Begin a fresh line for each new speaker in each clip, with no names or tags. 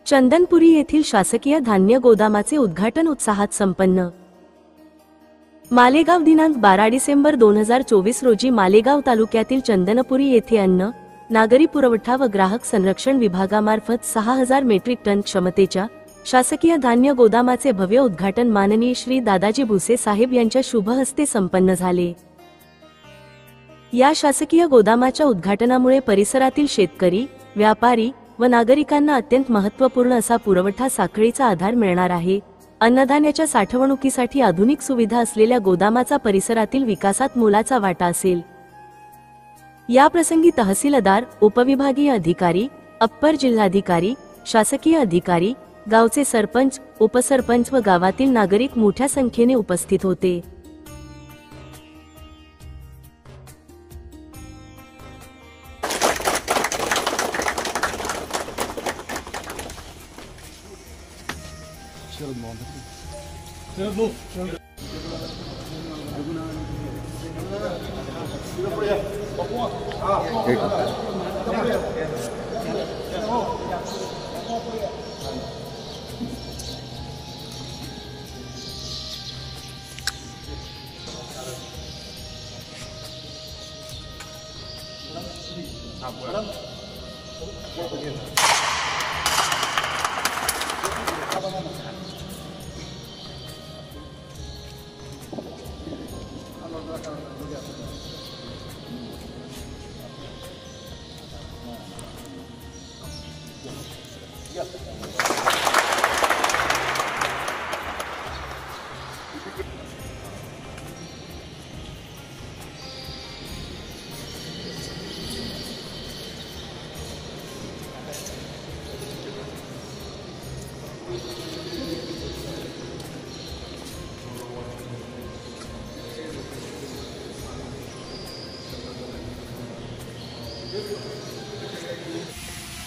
चंदनपुरी येथील शासकीय धान्य गोदामाचे उद्घाटन उत्साहात संपन्न। मालेगाव दिनांक 12 डिसेंबर 2024 रोजी मालेगाव तालुक्यातील चंदनपुरी येथे अन्न, नागरी पुरवठा व ग्राहक संरक्षण विभागामार्फत 6000 मेट्रिक टन क्षमतेच्या शासकीय धान्य गोदामाचे भव्य उद्घाटन माननीय श्री दादाजी भुसे साहेब यांच्या शुभ हस्ते संपन्न झाले। या शासकीय गोदामाच्या उद्घाटनामुळे परिसरातील शेतकरी, व्यापारी व नागरिकांना अत्यंत महत्त्वपूर्ण असा पुरवठा साखळीचा आधार मिळणार आहे। अन्नधान्याच्या साठवणुकीसाठी आधुनिक सुविधा असलेल्या गोदामाचा परिसरातील विकासात मोलाचा वाटा असेल। या प्रसंगी तहसीलदार, उपविभागीय अधिकारी, अप्पर जिल्हाधिकारी, शासकीय अधिकारी, गावचे सरपंच, उपसरपंच व गावातील नागरिक मोठ्या संख्येने उपस्थित होते।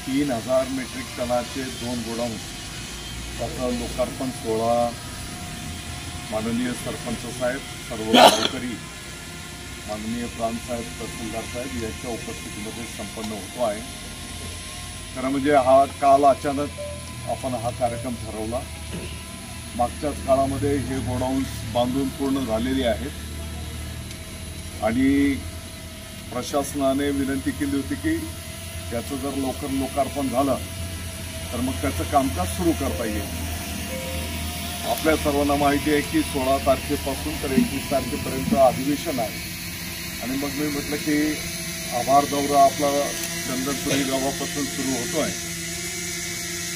तीन 3000 मेट्रिक टनाचे 2 गोडाऊन त्याचा लोकार्पण सोहळा माननीय सरपंच साहेब, सर्व गावकरी, माननीय प्रांत साहेब, तहसीलदार साहेब यांच्या उपस्थितीमध्ये संपन्न होतो आहे। खरं म्हणजे हा काल अचानक आपण हा कार्यक्रम ठरवला। मागच्याच काळामध्ये हे गोडाऊन्स बांधून पूर्ण झालेले आहेत आणि प्रशासनाने विनंती केली होती की त्याचं जर लवकर लोकार्पण झालं तर मग त्याचं कामकाज सुरू करता येईल। आपल्या सर्वांना माहिती आहे की 16 तारखेपासून तर 21 तारखेपर्यंत अधिवेशन आहे आणि मग मी म्हटलं की आभार दौरा आपला चंदनपुरी गावापासून सुरू होतो आहे,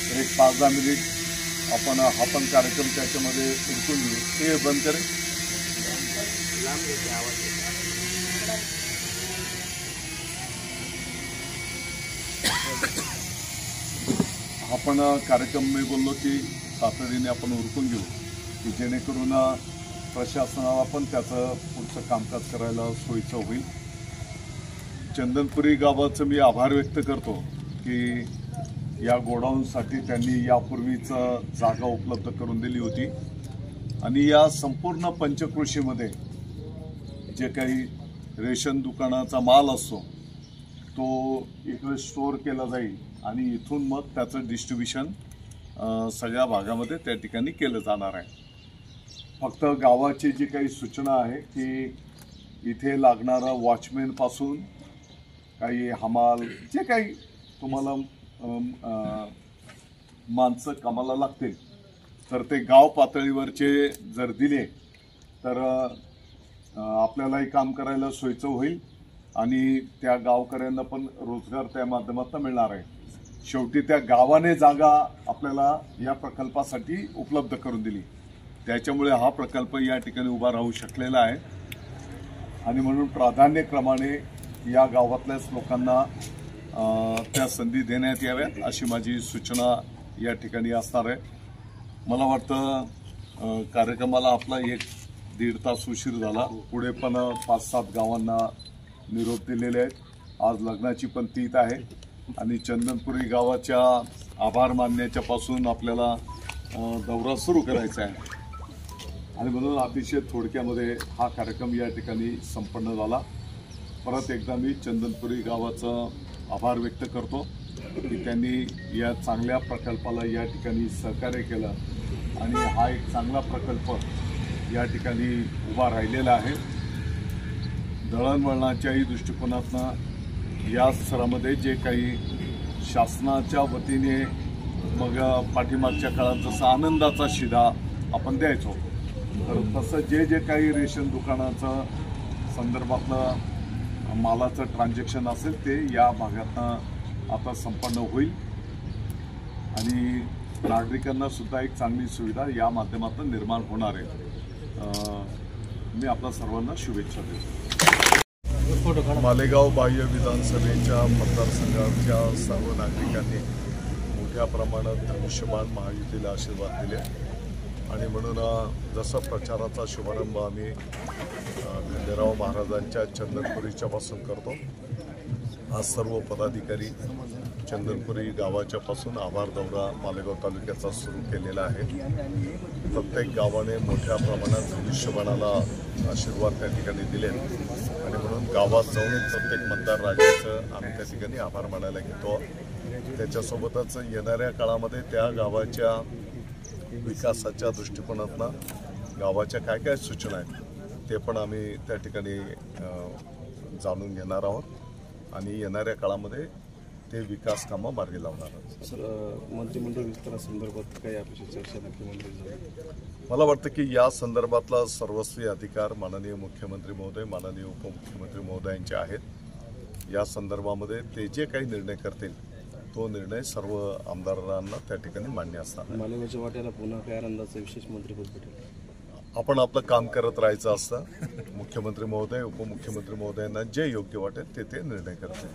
तर एक 5-10 मिनिट आपण हा पण कार्यक्रम त्याच्यामध्ये उरकून घेऊ। ते बंद करेल। आपण कार्यक्रम मी बोललो की तातडीने आपण उरकून घेऊ की जेणेकरून प्रशासनाला पण त्याचं पुढचं कामकाज करायला सोयीचं होईल। चंदनपुरी गावाचं मी आभार व्यक्त करतो की या गोडाऊनसाठी त्यांनी यापूर्वीच जागा उपलब्ध करून दिली होती आणि या संपूर्ण पंचक्रोशीमध्ये जे काही रेशन दुकानाचा माल असतो तो इकडे स्टोअर केला जाईल आणि इथून मग त्याचं डिस्ट्रीब्युशन सगळ्या भागामध्ये त्या ठिकाणी केलं जाणार आहे। फक्त गावाची जी काही सूचना आहे की इथे लागणारा वॉचमॅनपासून काही हमाल जे काही तुम्हाला माणसं कामाला लागतील तर ते गाव पातळीवरचे जर दिले तर आपल्यालाही काम करायला सोयीचं होईल आणि त्या गावकऱ्यांना पण रोजगार त्या माध्यमातून मिळणार आहे। शेवटी त्या गावाने जागा आपल्याला या प्रकल्पासाठी उपलब्ध करून दिली, त्याच्यामुळे हा प्रकल्प या ठिकाणी उभा राहू शकलेला आहे आणि म्हणून प्राधान्यक्रमाने या गावातल्याच लोकांना त्या संधी देण्यात याव्यात अशी माझी सूचना या ठिकाणी असणार आहे। मला वाटतं कार्यक्रमाला आपला 1-1.5 तास उशीर झाला, पुढे पण 5-7 गावांना निरोप दिलेले आहेत। आज लग्नाची पण तीत आहे आणि चंदनपुरी गावाच्या आभार मानण्याच्या पासून आपल्याला दौरा सुरू करायचा आहे आणि म्हणून अतिशय थोडक्यामध्ये हा कार्यक्रम या ठिकाणी संपन्न झाला। परत एकदा मी चंदनपुरी गावाचा आभार व्यक्त करतो। की त्यांनी या चांगल्या प्रकल्पाला या ठिकाणी सहकार्य केलं आणि हा एक चांगला प्रकल्प या ठिकाणी उभा राहिलेला आहे. दळणवळणाच्याही दृष्टिकोनातनं या स्तरामध्ये जे काही शासनाच्या वतीने मग पाठीमागच्या काळात जसं आनंदाचा शिधा आपण द्यायचो, तर तसं जे काही रेशन दुकानाचं संदर्भातलं मालाचं ट्रान्झॅक्शन असेल ते या भागातनं आता संपन्न होईल आणि नागरिकांना सुद्धा एक चांगली सुविधा या माध्यमातून निर्माण होणार आहे. मी आपल्या सर्वांना शुभेच्छा देतो. मालेगाव बाह्य विधानसभेच्या मतदारसंघाच्या सर्व नागरिकांनी मोठ्या प्रमाणात धनुष्यबाण महायुतीला आशीर्वाद दिले आणि म्हणून जसं प्रचाराचा शुभारंभ आम्ही खंडेराव महाराजांच्या चंदनपुरीच्या पासून करतो, आज सर्व पदाधिकारी चंदनपुरी गावाच्या पासून आभार दौरा मालेगाव तालुक्याचा सुरू केलेला आहे. प्रत्येक गावाने मोठ्या प्रमाणात धनुष्यबाणाला आशीर्वाद त्या ठिकाणी दिले आणि म्हणून गावात जाऊन प्रत्येक मतदार राजाचं आम्ही त्या ठिकाणी आभार मानायला घेतो. त्याच्यासोबतच येणाऱ्या काळामध्ये त्या गावाच्या विकासाच्या दृष्टिकोनातनं गावाच्या काय काय सूचना आहेत ते पण आम्ही त्या ठिकाणी जाणून घेणार आहोत आणि येणाऱ्या काळामध्ये ते विकास कामं मार्गी लावणार आहोत.
सर, मंत्रिमंडळ विस्तारासंदर्भात काही आपली चर्चा मुख्यमंत्री झाली?
मला वाटतं की या संदर्भातला सर्वस्वी अधिकार माननीय मुख्यमंत्री महोदय, माननीय उपमुख्यमंत्री महोदयांचे आहेत. या संदर्भामध्ये ते जे काही निर्णय करतील तो निर्णय सर्व आमदारांना त्या ठिकाणी मान्य असणार.
मालेगावच्या वाट्याला पुन्हा काय आनंदाचं विशेष मंत्रिपद भेटेल?
आपण आपलं काम करत राहायचं असतं. मुख्यमंत्री महोदय, उपमुख्यमंत्री महोदयांना जे योग्य वाटेल ते निर्णय करतील.